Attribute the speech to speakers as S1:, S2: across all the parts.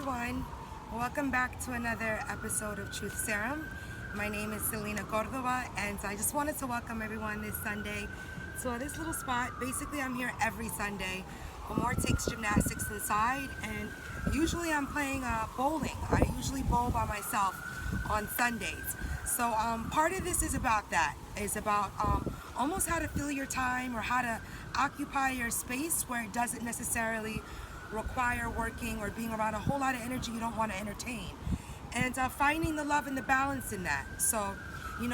S1: everyone. Welcome back to another episode of Truth Serum. My name is Celina Cordoba, and I just wanted to welcome everyone this Sunday to this little spot. Basically, I'm here every Sunday. Amor takes gymnastics inside, and usually I'm playing bowling. I usually bowl by myself on Sundays. So part of this is about that. It's about almost how to fill your time or how to occupy your space where it doesn't necessarily require working or being around a whole lot of energy you don't want to entertain, and finding the love and the balance in that. So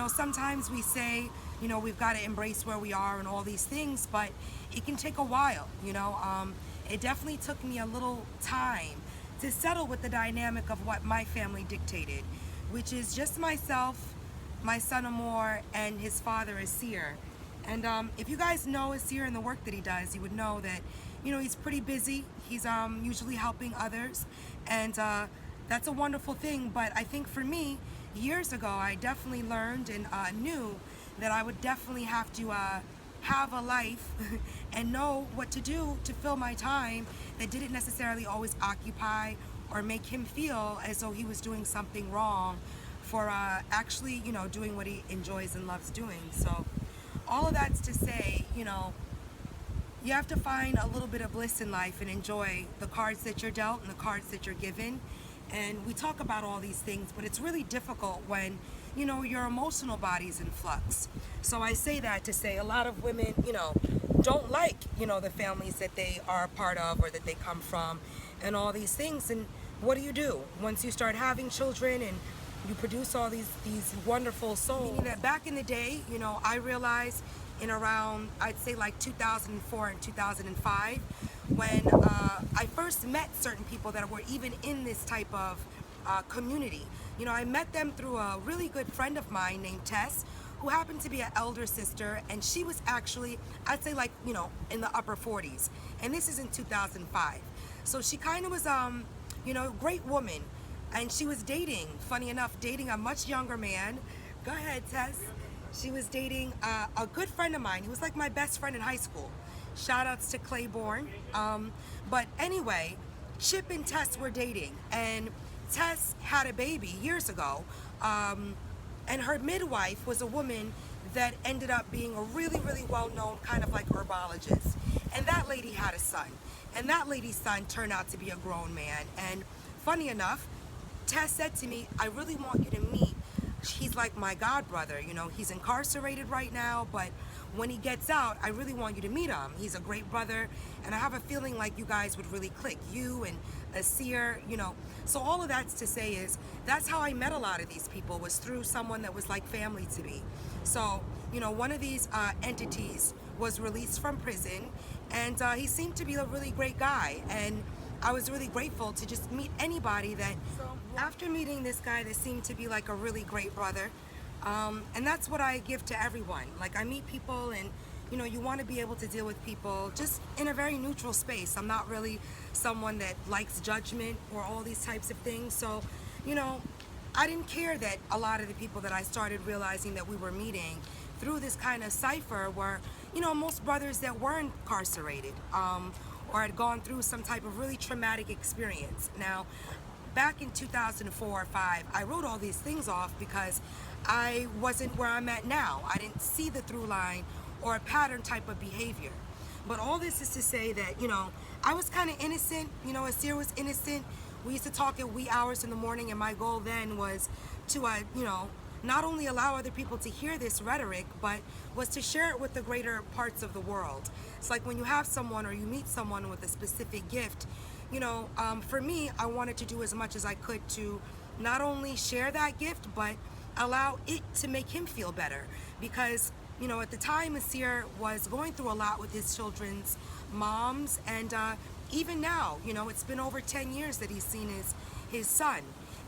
S1: sometimes we say we've got to embrace where we are and all these things, but it can take a while. It definitely took me a little time to settle with the dynamic of what my family dictated, which is just myself, my son Amor, and his father Nasir. And if you guys know Nasir and the work that he does, you would know that he's pretty busy. He's usually helping others, and that's a wonderful thing. But I think for me, years ago, I definitely learned and knew that I would definitely have to have a life and know what to do to fill my time that didn't necessarily always occupy or make him feel as though he was doing something wrong for actually doing what he enjoys and loves doing. So all of that's to say, you have to find a little bit of bliss in life and enjoy the cards that you're dealt and the cards that you're given. And we talk about all these things, but it's really difficult when, your emotional body's in flux. So I say that to say a lot of women, don't like, the families that they are a part of or that they come from and all these things. And what do? Once you start having children and you produce all these wonderful souls. Meaning that back in the day, I realized in around, I'd say like 2004 and 2005, when I first met certain people that were even in this type of community. I met them through a really good friend of mine named Tess, who happened to be an elder sister, and she was actually, I'd say like, in the upper 40s. And this is in 2005. So she kind of was, a great woman. And she was dating, funny enough, dating a much younger man. Go ahead, Tess. She was dating a good friend of mine. He was like my best friend in high school. Shout outs to Claiborne. But anyway, Chip and Tess were dating, and Tess had a baby years ago. And her midwife was a woman that ended up being a really, really well-known kind of like herbologist. And that lady had a son. And that lady's son turned out to be a grown man. And funny enough, Tess said to me, I really want you to meet, he's like my god brother, he's incarcerated right now, but when he gets out, I really want you to meet him. He's a great brother, and I have a feeling like you guys would really click, you and Nasir, So all of that's to say is, that's how I met a lot of these people, was through someone that was like family to me. So, one of these entities was released from prison, and he seemed to be a really great guy, and I was really grateful to just meet anybody that, after meeting this guy that seemed to be like a really great brother, and that's what I give to everyone. Like, I meet people, and you want to be able to deal with people just in a very neutral space. I'm not really someone that likes judgment or all these types of things. So, I didn't care that a lot of the people that I started realizing that we were meeting through this kind of cipher were, most brothers that were incarcerated, or had gone through some type of really traumatic experience. Now, back in 2004 or 5, I wrote all these things off because I wasn't where I'm at now. I didn't see the through line or a pattern type of behavior. But all this is to say that, I was kind of innocent. Nasir was innocent. We used to talk at wee hours in the morning, and my goal then was to, not only allow other people to hear this rhetoric, but was to share it with the greater parts of the world. It's like when you have someone or you meet someone with a specific gift, for me, I wanted to do as much as I could to not only share that gift, but allow it to make him feel better. Because, at the time, Nasir was going through a lot with his children's moms, and even now, it's been over 10 years that he's seen his son.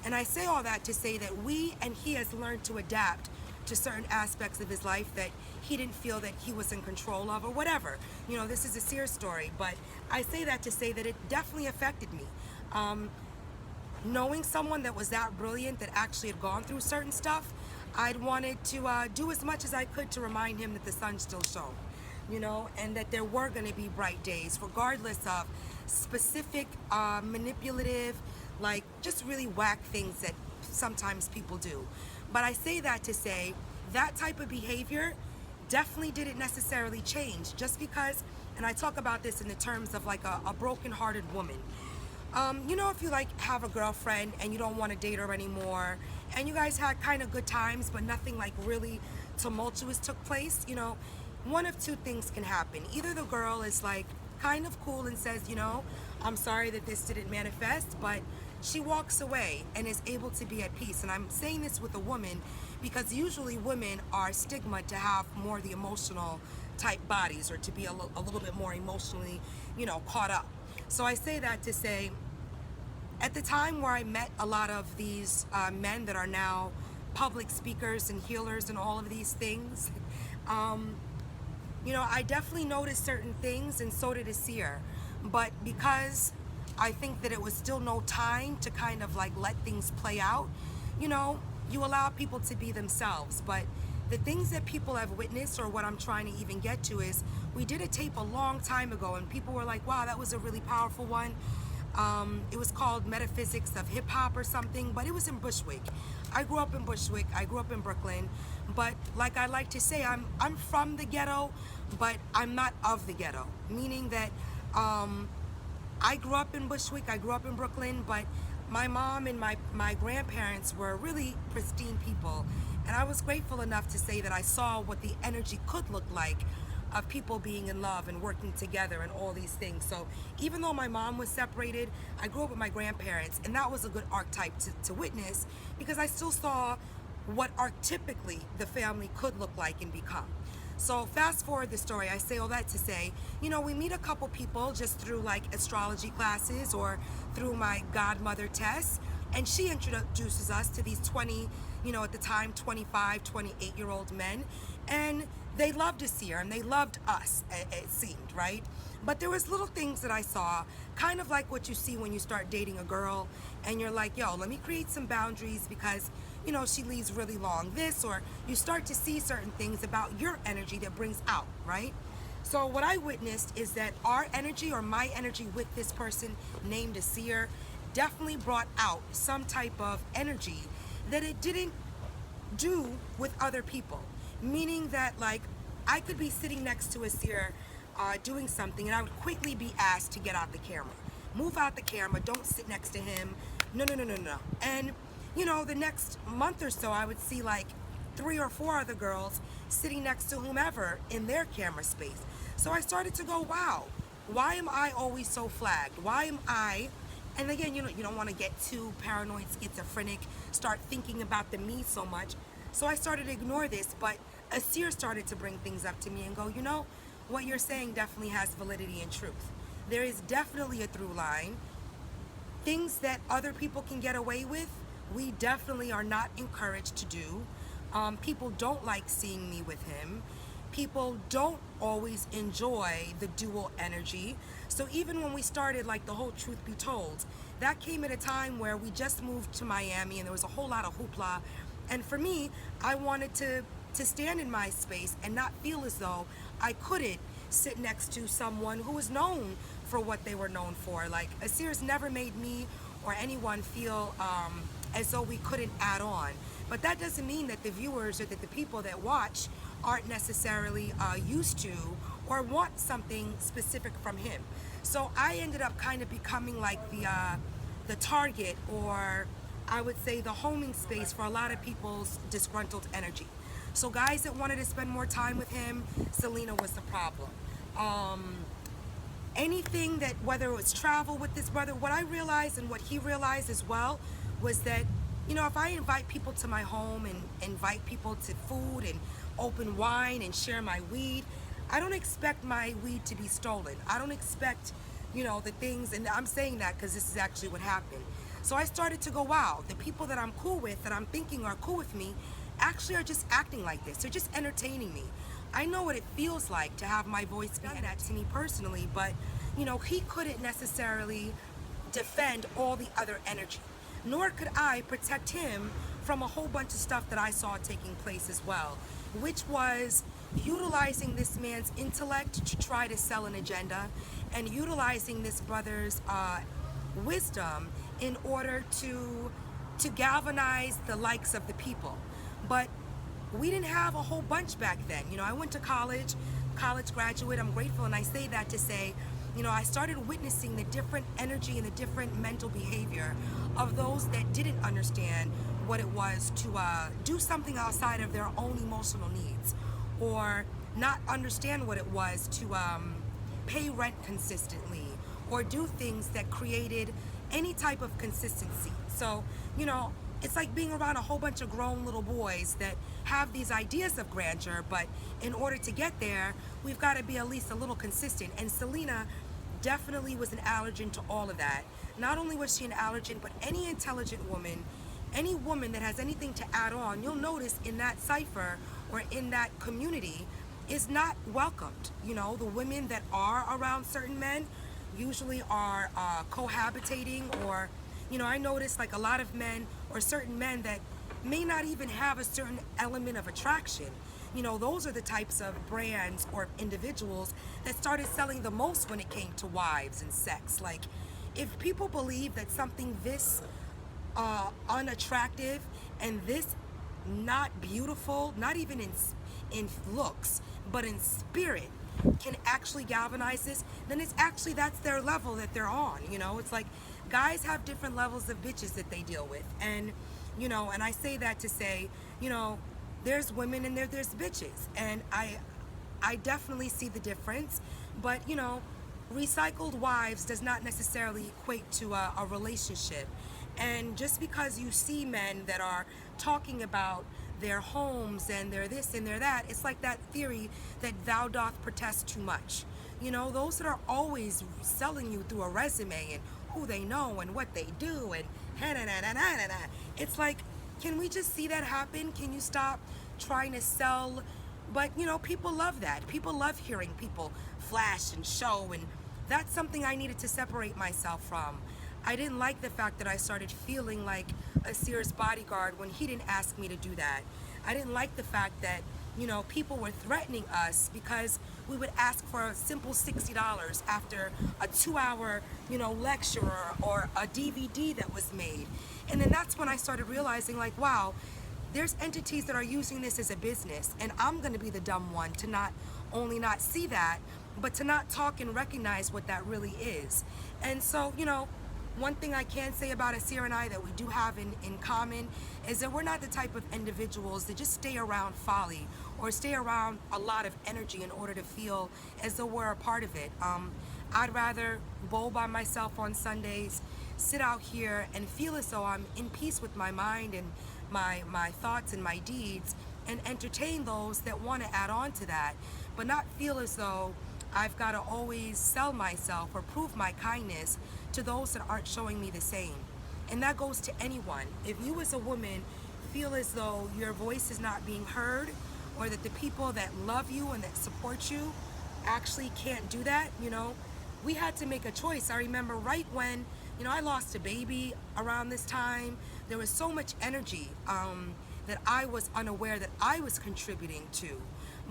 S1: And I say all that to say that we and he has learned to adapt to certain aspects of his life that he didn't feel that he was in control of or whatever. This is a Nasir story, but I say that to say that it definitely affected me. Knowing someone that was that brilliant, that actually had gone through certain stuff, I'd wanted to do as much as I could to remind him that the sun still shone, and that there were going to be bright days, regardless of specific manipulative like just really whack things that sometimes people do. But I say that to say that type of behavior definitely didn't necessarily change just because, and I talk about this in the terms of like a broken-hearted woman. You know, if you like have a girlfriend and you don't want to date her anymore, and you guys had kind of good times, but nothing like really tumultuous took place, you know, one of two things can happen. Either the girl is like kind of cool and says, you know, I'm sorry that this didn't manifest, but she walks away and is able to be at peace. And I'm saying this with a woman because usually women are stigmatized to have more the emotional type bodies, or to be a little bit more emotionally, you know, caught up. So I say that to say, at the time where I met a lot of these men that are now public speakers and healers and all of these things, you know, I definitely noticed certain things, and so did Nasir. But because I think that it was still no time to kind of like let things play out, you know, you allow people to be themselves. But the things that people have witnessed, or what I'm trying to even get to, is we did a tape a long time ago and people were like, wow, that was a really powerful one. It was called Metaphysics of Hip Hop or something, but it was in Bushwick. I grew up in Bushwick, I grew up in Brooklyn, but like I like to say, I'm from the ghetto, but I'm not of the ghetto, meaning that I grew up in Bushwick, I grew up in Brooklyn, but my mom and my grandparents were really pristine people. And I was grateful enough to say that I saw what the energy could look like of people being in love and working together and all these things. So even though my mom was separated, I grew up with my grandparents, and that was a good archetype to witness, because I still saw what archetypically the family could look like and become. So fast forward the story, I say all that to say, you know, we meet a couple people just through like astrology classes or through my godmother Tess, and she introduces us to these 20, you know, at the time 25, 28-year-old men, and they loved Nasir and they loved us, it seemed, right? But there was little things that I saw, kind of like what you see when you start dating a girl and you're like, yo, let me create some boundaries because, you know, she leaves really long this, or you start to see certain things about your energy that brings out, right? So what I witnessed is that our energy, or my energy with this person named Nasir, definitely brought out some type of energy that it didn't do with other people. Meaning that, like, I could be sitting next to Nasir doing something, and I would quickly be asked to get out the camera. Move out the camera, don't sit next to him. No, no, no, no, no. And, you know, the next month or so, I would see like 3 or 4 other girls sitting next to whomever in their camera space. So I started to go, wow, why am I always so flagged? Why am I, and again, you know, you don't want to get too paranoid, schizophrenic, start thinking about the me so much. So I started to ignore this, but Nasir started to bring things up to me and go, you know, what you're saying definitely has validity and truth. There is definitely a through line. Things that other people can get away with, we definitely are not encouraged to do. People don't like seeing me with him. People don't always enjoy the dual energy. So even when we started, like, the whole truth be told, that came at a time where we just moved to Miami and there was a whole lot of hoopla. And for me, I wanted to stand in my space and not feel as though I couldn't sit next to someone who was known for what they were known for. Like, Nasir's never made me or anyone feel as though we couldn't add on. But that doesn't mean that the viewers or that the people that watch aren't necessarily used to or want something specific from him. So I ended up kind of becoming like the target, or I would say the homing space for a lot of people's disgruntled energy. So guys that wanted to spend more time with him, Celina was the problem. Anything that, whether it was travel with this brother, what I realized and what he realized as well was that, you know, if I invite people to my home and invite people to food and open wine and share my weed, I don't expect my weed to be stolen. I don't expect, you know, the things, and I'm saying that because this is actually what happened. So I started to go, wow, the people that I'm cool with, that I'm thinking are cool with me, actually are just acting like this. They're just entertaining me. I know what it feels like to have my voice be that to me personally, but, you know, he couldn't necessarily defend all the other energy, nor could I protect him from a whole bunch of stuff that I saw taking place as well, which was utilizing this man's intellect to try to sell an agenda, and utilizing this brother's wisdom in order to galvanize the likes of the people. But we didn't have a whole bunch back then. I went to college graduate. I'm grateful, and I say that to say, I started witnessing the different energy and the different mental behavior of those that didn't understand what it was to do something outside of their own emotional needs, or not understand what it was to pay rent consistently, or do things that created any type of consistency. So, it's like being around a whole bunch of grown little boys that have these ideas of grandeur, but in order to get there, we've got to be at least a little consistent. And Celina definitely was an allergen to all of that. Not only was she an allergen, but any intelligent woman, any woman that has anything to add on, you'll notice in that cipher or in that community is not welcomed. The women that are around certain men usually are cohabitating, or I notice like a lot of men or certain men that may not even have a certain element of attraction. Those are the types of brands or individuals that started selling the most when it came to wives and sex. Like, if people believe that something this unattractive and this not beautiful, not even in looks, but in spirit, can actually galvanize this, then that's their level that they're on. It's like guys have different levels of bitches that they deal with, and and I say that to say, there's women and there's bitches, and I definitely see the difference. But recycled wives does not necessarily equate to a relationship. And just because you see men that are talking about their homes and their this and their that, it's like that theory that thou doth protest too much. Those that are always selling you through a resume and who they know and what they do and it's like, can we just see that happen? Can you stop trying to sell? But people love that. People love hearing people flash and show, and that's something I needed to separate myself from. I didn't like the fact that I started feeling like a Sears bodyguard when he didn't ask me to do that. I didn't like the fact that, people were threatening us because we would ask for a simple $60 after a 2-hour, lecture or a DVD that was made. And then that's when I started realizing, like, wow, there's entities that are using this as a business, and I'm going to be the dumb one to not only not see that, but to not talk and recognize what that really is. And so, one thing I can say about Nasir and I that we do have in common is that we're not the type of individuals that just stay around folly or stay around a lot of energy in order to feel as though we're a part of it. I'd rather bowl by myself on Sundays, sit out here and feel as though I'm in peace with my mind and my thoughts and my deeds, and entertain those that want to add on to that, but not feel as though I've got to always sell myself or prove my kindness to those that aren't showing me the same. And that goes to anyone. If you as a woman feel as though your voice is not being heard, or that the people that love you and that support you actually can't do that, we had to make a choice. I remember right when, I lost a baby around this time, there was so much energy that I was unaware that I was contributing to.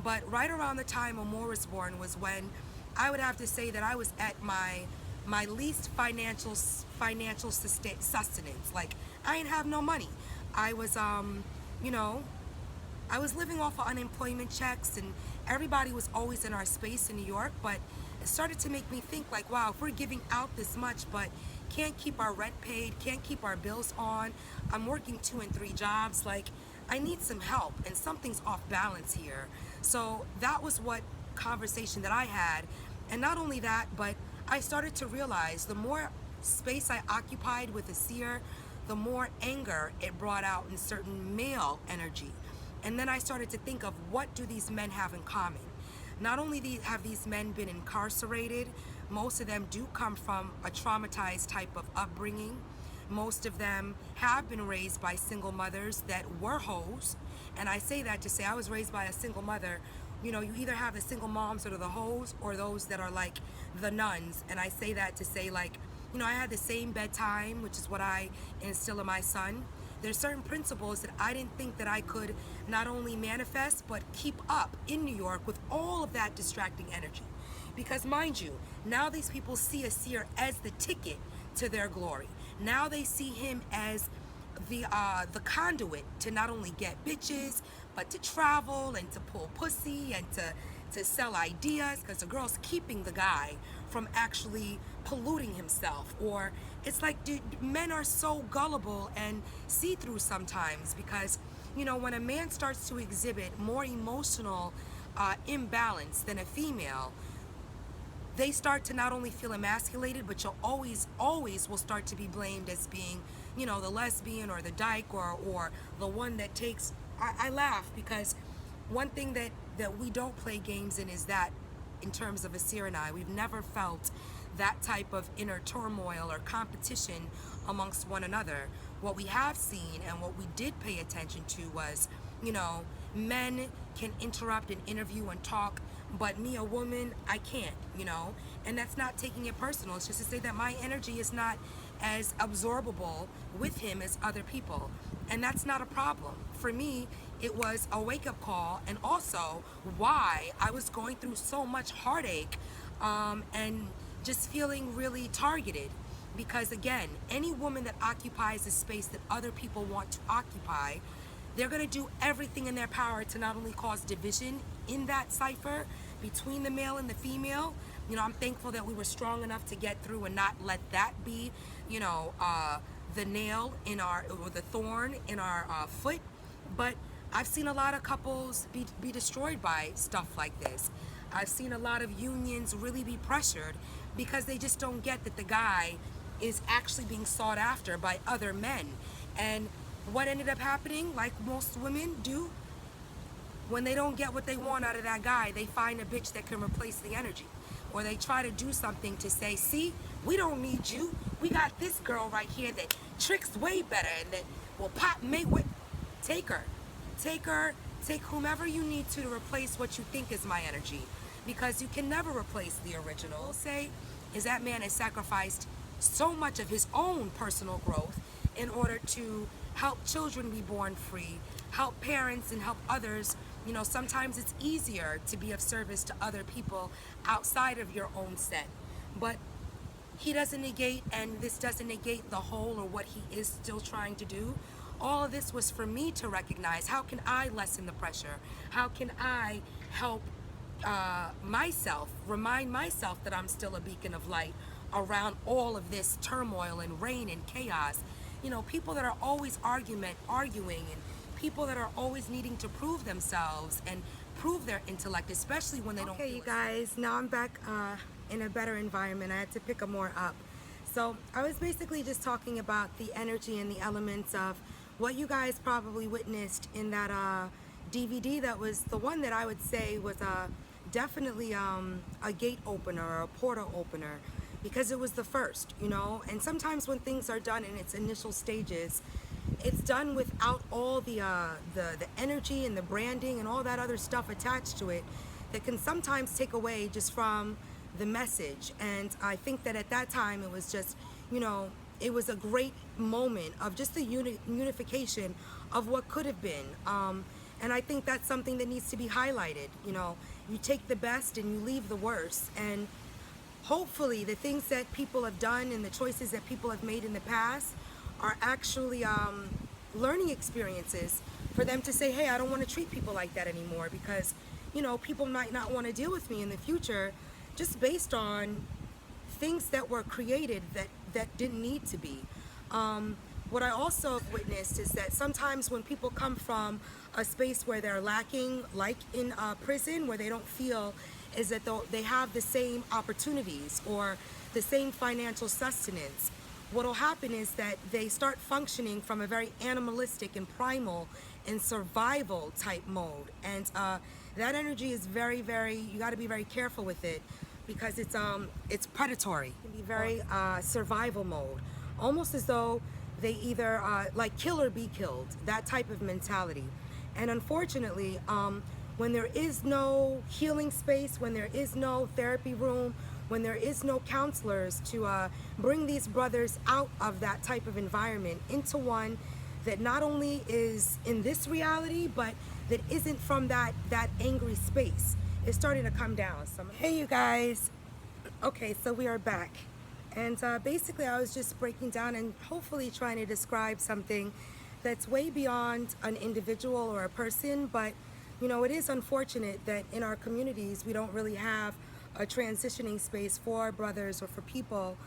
S1: But right around the time Amor was born was when I would have to say that I was at my least financial sustenance. Like, I didn't have no money. I was I was living off of unemployment checks, and everybody was always in our space in New York. But it started to make me think, like, wow, if we're giving out this much but can't keep our rent paid, can't keep our bills on, I'm working 2 and 3 jobs, like, I need some help, and something's off balance here. So that was what conversation that I had. And not only that, but I started to realize the more space I occupied with Nasir, the more anger it brought out in certain male energy. And then I started to think of, what do these men have in common? Not only have these men been incarcerated, most of them do come from a traumatized type of upbringing. Most of them have been raised by single mothers that were hoes. And I say that to say I was raised by a single mother. You either have the single moms that are the hoes, or those that are like the nuns. And I say that to say, like, I had the same bedtime, which is what I instill in my son. There's certain principles that I didn't think that I could not only manifest, but keep up in New York with all of that distracting energy. Because mind you, now these people see Nasir as the ticket to their glory. Now they see him as the conduit to not only get bitches, but to travel and to pull pussy and to sell ideas, because the girl's keeping the guy from actually polluting himself. Or it's like, dude, men are so gullible and see-through sometimes, because you know, when a man starts to exhibit more emotional imbalance than a female, they start to not only feel emasculated, but you'll always will start to be blamed as being, you know, the lesbian or the dyke, or the one that takes. I laugh because one thing that we don't play games in is that, in terms of Nasir and I, we've never felt that type of inner turmoil or competition amongst one another. What we have seen and what we did pay attention to was, you know, men can interrupt an interview and talk, but me, a woman, I can't, you know. And that's not taking it personal. It's just to say that my energy is not as absorbable with him as other people. And that's not a problem. For me, it was a wake-up call, and also why I was going through so much heartache and just feeling really targeted. Because again, any woman that occupies a space that other people want to occupy, they're going to do everything in their power to not only cause division in that cipher between the male and the female. You know, I'm thankful that we were strong enough to get through and not let that be, you know, the nail in our, or the thorn in our foot. But I've seen a lot of couples be destroyed by stuff like this. I've seen a lot of unions really be pressured because they just don't get that the guy is actually being sought after by other men. And what ended up happening, like most women do, when they don't get what they want out of that guy, they find a bitch that can replace the energy. Or they try to do something to say, see, we don't need you. We got this girl right here that tricks way better and that will mate with. Take her. Take her. Take whomever you need to replace what you think is my energy. Because you can never replace the original. What I'll say is that man has sacrificed so much of his own personal growth in order to help children be born free, help parents and help others. You know, sometimes it's easier to be of service to other people outside of your own set. But he doesn't negate, and this doesn't negate the whole or what he is still trying to do. All of this was for me to recognize, how can I lessen the pressure? How can I help myself, remind myself that I'm still a beacon of light around all of this turmoil and rain and chaos. You know, people that are always arguing, and people that are always needing to prove themselves and prove their intellect, especially when they don't. Okay, you guys, now I'm back in a better environment. I had to pick more up. So I was basically just talking about the energy and the elements of what you guys probably witnessed in that DVD. That was the one that I would say was definitely a gate opener or a portal opener, because it was the first, you know. And sometimes when things are done in its initial stages, it's done without all the energy and the branding and all that other stuff attached to it that can sometimes take away just from the message. And I think that at that time it was just, you know, it was a great moment of just the unification of what could have been. And I think that's something that needs to be highlighted. You know, you take the best and you leave the worst. And hopefully the things that people have done and the choices that people have made in the past are actually learning experiences for them to say, hey, I don't want to treat people like that anymore, because, you know, people might not want to deal with me in the future just based on things that were created that didn't need to be. What I also witnessed is that sometimes when people come from a space where they're lacking, like in prison, where they don't feel is that they have the same opportunities or the same financial sustenance, what will happen is that they start functioning from a very animalistic and primal and survival type mode. And that energy is very, very, you got to be very careful with it, because it's predatory. It can be very survival mode, almost as though they either like kill or be killed, that type of mentality. And unfortunately, when there is no healing space, when there is no therapy room, when there is no counselors to bring these brothers out of that type of environment into one that not only is in this reality, but that isn't from that angry space, it's starting to come down. Hey you guys, okay, so we are back, And basically, I was just breaking down and hopefully trying to describe something that's way beyond an individual or a person. But, it is unfortunate that in our communities, we don't really have a transitioning space for brothers or for people,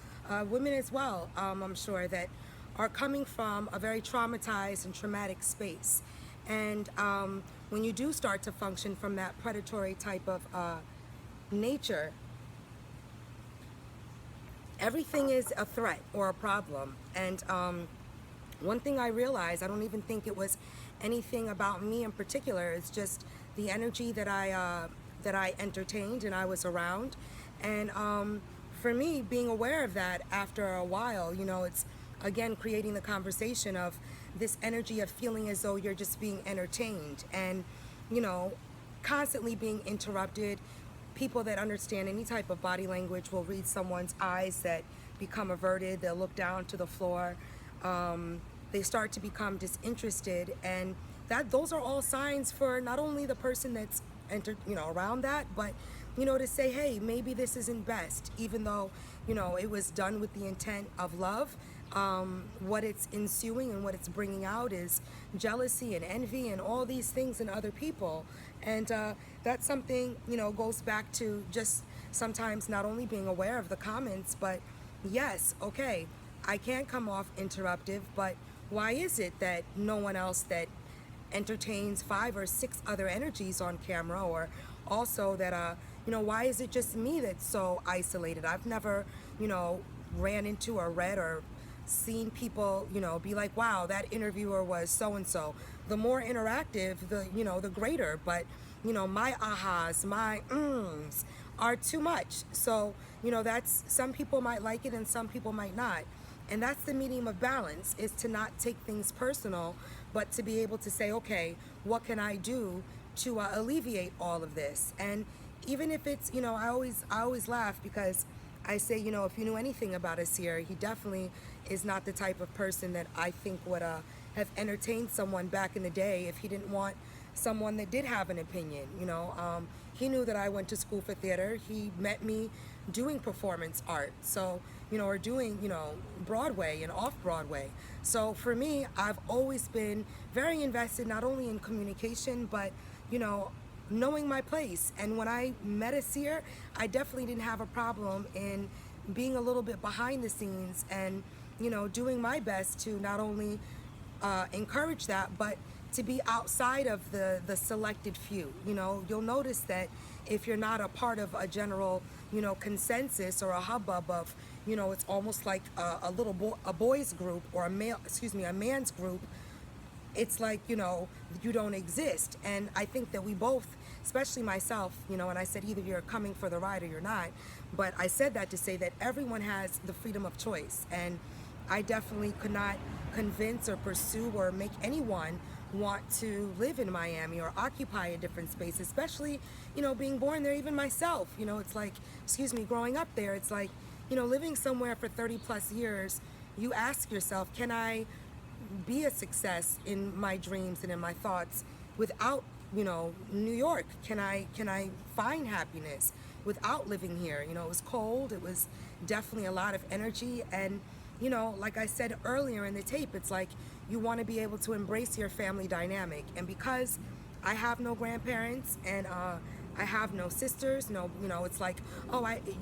S1: women as well, I'm sure, that are coming from a very traumatized and traumatic space. And when you do start to function from that predatory type of nature, everything is a threat or a problem. And one thing I realized, I don't even think it was anything about me in particular. It's just the energy that I entertained and I was around. And for me, being aware of that after a while, it's again creating the conversation of this energy of feeling as though you're just being entertained and, constantly being interrupted. People that understand any type of body language will read someone's eyes that become averted. They'll look down to the floor. They start to become disinterested, and those are all signs for not only the person that's around that, but to say, hey, maybe this isn't best, even though it was done with the intent of love. What it's ensuing and what it's bringing out is jealousy and envy and all these things in other people. And that's something, goes back to just sometimes not only being aware of the comments, but yes, okay, I can come off interruptive, but why is it that no one else that entertains 5 or 6 other energies on camera, or also that, why is it just me that's so isolated? I've never, ran into or read or seen people, be like, wow, that interviewer was so-and-so. The more interactive, the greater. But, my ahas, my are too much. So, that's, some people might like it and some people might not. And that's the medium of balance, is to not take things personal, but to be able to say, okay, what can I do to alleviate all of this? And even if it's, I always laugh because I say, if you knew anything about Nasir, he definitely is not the type of person that I think would have entertained someone back in the day if he didn't want someone that did have an opinion. He knew that I went to school for theater. He met me doing performance art, so or doing Broadway and off Broadway. So for me, I've always been very invested not only in communication, but knowing my place. And when I met Nasir, I definitely didn't have a problem in being a little bit behind the scenes and doing my best to not only encourage that, but to be outside of the selected few. You'll notice that if you're not a part of a general consensus or a hubbub of it's almost like a boys group or a man's group. It's like you don't exist. And I think that we both, especially myself, and I said either you're coming for the ride or you're not, but I said that to say that everyone has the freedom of choice, and I definitely could not convince or pursue or make anyone want to live in Miami or occupy a different space, especially being born there. Even myself, it's like, growing up there, it's like living somewhere for 30 plus years, you ask yourself, can I be a success in my dreams and in my thoughts without New York? Can I find happiness without living here? It was cold, it was definitely a lot of energy, and like I said earlier in the tape, it's like you want to be able to embrace your family dynamic. And because I have no grandparents and I have no sisters, it's like,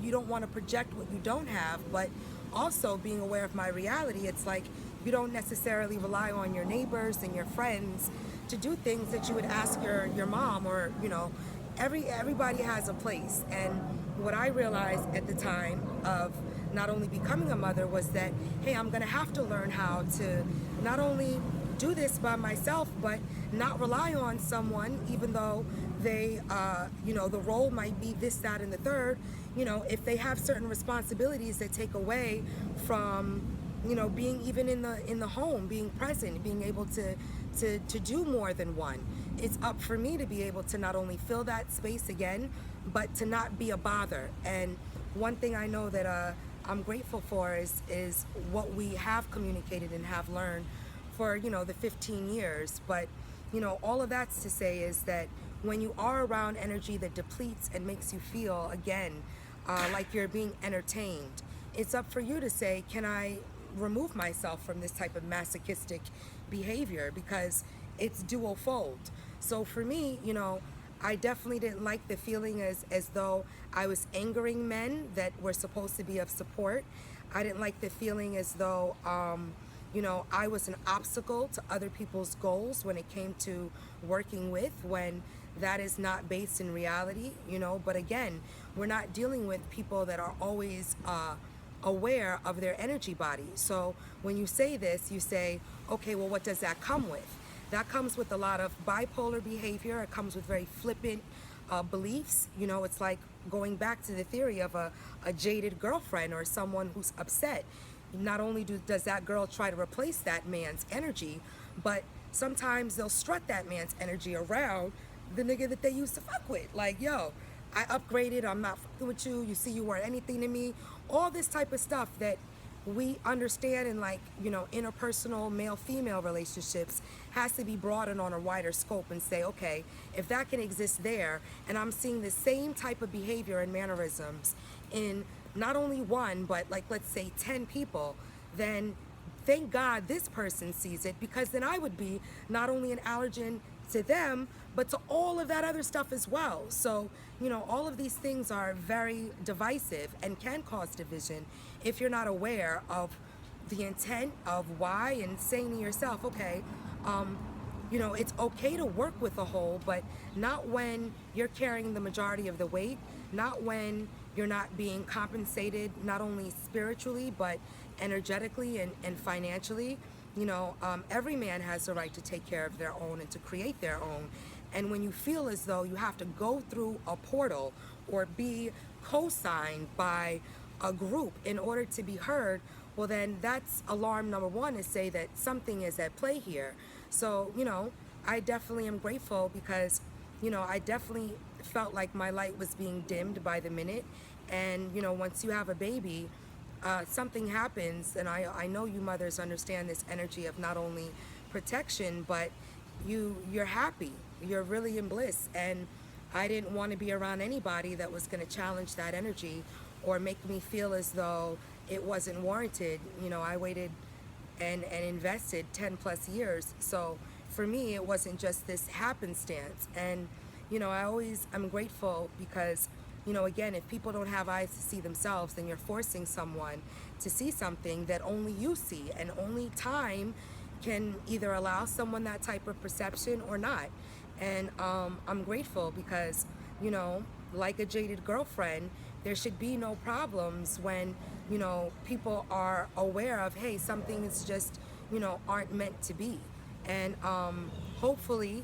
S1: you don't want to project what you don't have, but also being aware of my reality, it's like you don't necessarily rely on your neighbors and your friends to do things that you would ask your mom, or everybody has a place. And what I realized at the time of not only becoming a mother was that, hey, I'm gonna have to learn how to not only do this by myself, but not rely on someone, even though they, the role might be this, that, and the third. If they have certain responsibilities that take away from, being even in the home, being present, being able to do more than one. It's up for me to be able to not only fill that space again, but to not be a bother. And one thing I know that I'm grateful for is what we have communicated and have learned for the 15 years. But all of that's to say is that when you are around energy that depletes and makes you feel again like you're being entertained, it's up for you to say, can I remove myself from this type of masochistic behavior, because it's dual fold. So for me, I definitely didn't like the feeling as though I was angering men that were supposed to be of support. I didn't like the feeling as though I was an obstacle to other people's goals when it came to working with, when that is not based in reality. But again, we're not dealing with people that are always aware of their energy body. So when you say this, you say, okay, well, what does that come with? That comes with a lot of bipolar behavior. It comes with very flippant beliefs. It's like going back to the theory of a jaded girlfriend or someone who's upset. Not only does that girl try to replace that man's energy, but sometimes they'll strut that man's energy around the nigga that they used to fuck with. Like, yo, I upgraded, I'm not fucking with you, you see you weren't anything to me. All this type of stuff that we understand in, like, interpersonal male-female relationships has to be broadened on a wider scope and say, okay, if that can exist there, and I'm seeing the same type of behavior and mannerisms in not only one, but like, let's say 10 people, then thank God this person sees it, because then I would be not only an allergen to them, but to all of that other stuff as well. So, all of these things are very divisive and can cause division if you're not aware of the intent of why, and saying to yourself, okay, it's okay to work with a whole, but not when you're carrying the majority of the weight, not when you're not being compensated, not only spiritually, but energetically and financially. Every man has the right to take care of their own and to create their own. And when you feel as though you have to go through a portal or be co-signed by a group in order to be heard, well, then that's alarm number one, to say that something is at play here. So, I definitely am grateful, because, I definitely felt like my light was being dimmed by the minute. And, once you have a baby, something happens, and I know you mothers understand this energy of not only protection, but you're happy, you're really in bliss. And I didn't want to be around anybody that was going to challenge that energy or make me feel as though it wasn't warranted. I waited and invested 10 plus years. So for me, it wasn't just this happenstance. And, I'm grateful, because, again, if people don't have eyes to see themselves, then you're forcing someone to see something that only you see, and only time can either allow someone that type of perception or not. And I'm grateful, because, like a jaded girlfriend, there should be no problems when, people are aware of, hey, some things just, aren't meant to be. And hopefully,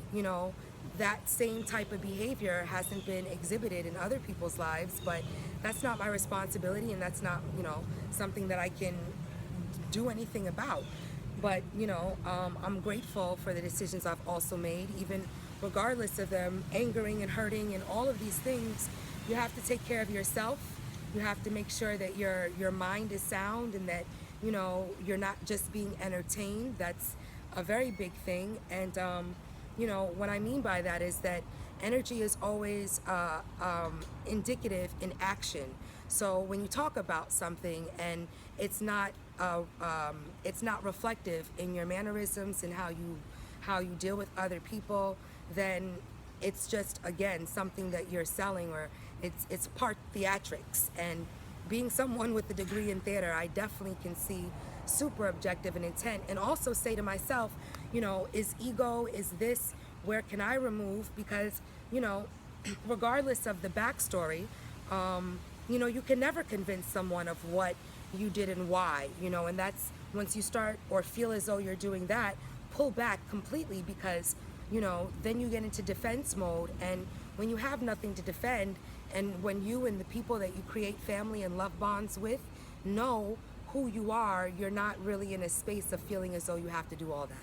S1: that same type of behavior hasn't been exhibited in other people's lives, but that's not my responsibility, and that's not, something that I can do anything about. But, I'm grateful for the decisions I've also made, even regardless of them angering and hurting and all of these things. You have to take care of yourself. You have to make sure that your mind is sound, and that, you're not just being entertained. That's a very big thing. And, what I mean by that is that energy is always indicative in action. So when you talk about something and it's not reflective in your mannerisms and how you deal with other people, then it's just, again, something that you're selling, or it's part theatrics. And being someone with a degree in theater, I definitely can see super objective and intent, and also say to myself, is ego, is this, where can I remove? Because, regardless of the backstory, you can never convince someone of what you did and why, and that's, once you start or feel as though you're doing that, pull back completely, because, then you get into defense mode. And when you have nothing to defend, and when you and the people that you create family and love bonds with know who you are, you're not really in a space of feeling as though you have to do all that.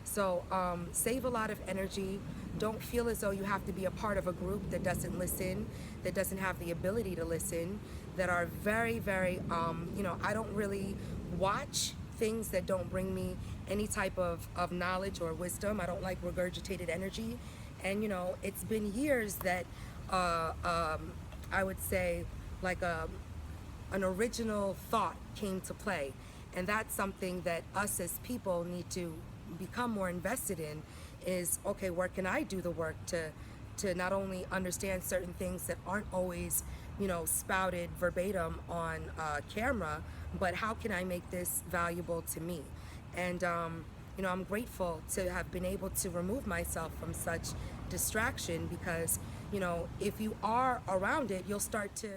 S1: So save a lot of energy. Don't feel as though you have to be a part of a group that doesn't listen, that doesn't have the ability to listen, that are very, very, I don't really watch things that don't bring me any type of knowledge or wisdom. I don't like regurgitated energy. And, it's been years that I would say, like an original thought came to play. And that's something that us as people need to become more invested in, is, okay, where can I do the work to not only understand certain things that aren't always, spouted verbatim on camera, but how can I make this valuable to me? And I'm grateful to have been able to remove myself from such distraction, because if you are around it, you'll start to